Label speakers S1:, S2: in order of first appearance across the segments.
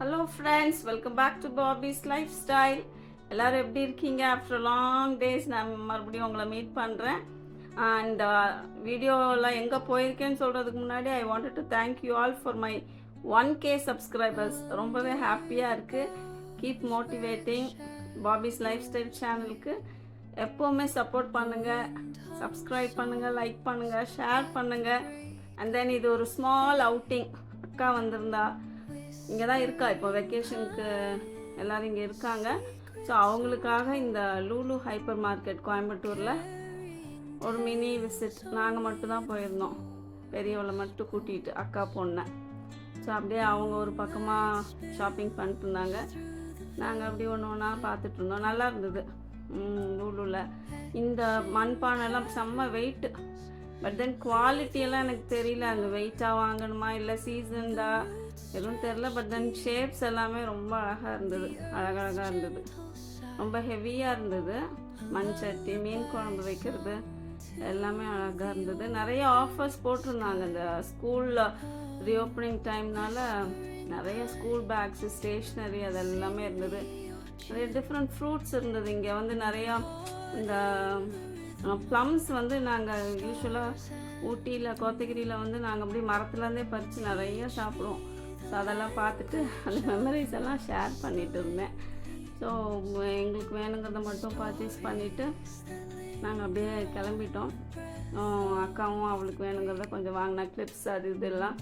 S1: Hello friends, welcome back to Babi's lifestyle. எல்லோரும் எப்படி இருக்கீங்க? ஆஃப்டர் லாங் டேஸ் நான் மறுபடியும் உங்களை மீட் பண்ணுறேன். அண்ட் வீடியோவில் எங்கே போயிருக்கேன்னு சொல்கிறதுக்கு முன்னாடி I wanted to thank you all for my 1K subscribers. ரொம்பவே ஹாப்பியாக இருக்குது. Keep motivating. Babi's lifestyle சேனலுக்கு எப்போவுமே சப்போர்ட் பண்ணுங்கள், சப்ஸ்கிரைப் பண்ணுங்கள், லைக் பண்ணுங்கள், ஷேர் பண்ணுங்கள். அண்ட் தென் இது ஒரு ஸ்மால் அவுட்டிங். அக்கா வந்திருந்தா, இங்கே தான் இருக்கா, இப்போ வெக்கேஷனுக்கு எல்லோரும் இங்கே இருக்காங்க. ஸோ அவங்களுக்காக இந்த லூலு ஹைப்பர் மார்க்கெட் கோயம்புத்தூரில் ஒரு மினி விசிட். நாங்கள் மட்டும்தான் போயிருந்தோம், பெரியவளை மட்டும் கூட்டிகிட்டு, அக்கா பொண்ணை. ஸோ அப்படியே அவங்க ஒரு பக்கமாக ஷாப்பிங் பண்ணிட்டு இருந்தாங்க. நாங்கள் அப்படி ஒன்று ஒன்றா பார்த்துட்டு இருந்தோம். நல்லா இருந்தது லூலுவில். இந்த மண்பானைலாம் செம்ம வெயிட்டு. பட் தென் குவாலிட்டியெல்லாம் எனக்கு தெரியல, அங்கே வெயிட்டாக வாங்கணுமா இல்லை சீசன்டா எதுவும் தெரில. பட் தென் ஷேப்ஸ் எல்லாமே ரொம்ப அழகாக இருந்தது, அழகழகாக இருந்தது, ரொம்ப ஹெவியாக இருந்தது. மண் சட்டி, மீன் குழம்பு வைக்கிறது எல்லாமே அழகாக இருந்தது. நிறைய ஆஃபர்ஸ் போட்டிருந்தாங்க. இந்த ஸ்கூலில் ரீஓப்பனிங் டைம்னால நிறைய ஸ்கூல் பேக்ஸு, ஸ்டேஷ்னரி அது எல்லாமே இருந்தது. நிறைய டிஃப்ரெண்ட் ஃப்ரூட்ஸ் இருந்தது. இங்கே வந்து நிறையா இந்த ப்ளம்ஸ் வந்து நாங்கள் யூஸ்வலாக ஊட்டியில், கோத்தகிரியில் வந்து நாங்கள் அப்படி மரத்துலேருந்தே பறித்து நிறைய சாப்பிடுவோம். ஸோ அதெல்லாம் பார்த்துட்டு அந்த மெமரிஸ் எல்லாம் ஷேர் பண்ணிகிட்டு இருந்தேன். ஸோ எங்களுக்கு வேணுங்கிறத மட்டும் பர்ச்சேஸ் பண்ணிவிட்டு நாங்கள் அப்படியே கிளம்பிட்டோம். அக்காவும் அவளுக்கு வேணுங்கிறத கொஞ்சம் வாங்கினா, கிளிப்ஸ் அது இதெல்லாம்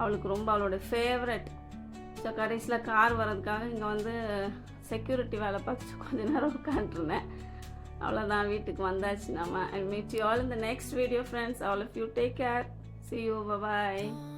S1: அவளுக்கு ரொம்ப அவளோட ஃபேவரட். ஸோ கடைசியில் கார் வர்றதுக்காக இங்கே வந்து செக்யூரிட்டி வேலை பார்த்து கொஞ்ச நேரம் உட்காந்துருந்தேன். அவ்வளோதான், வீட்டுக்கு வந்தாச்சு நம்ம. I meet you all in the next video friends. All of you take care. See you. Bye bye.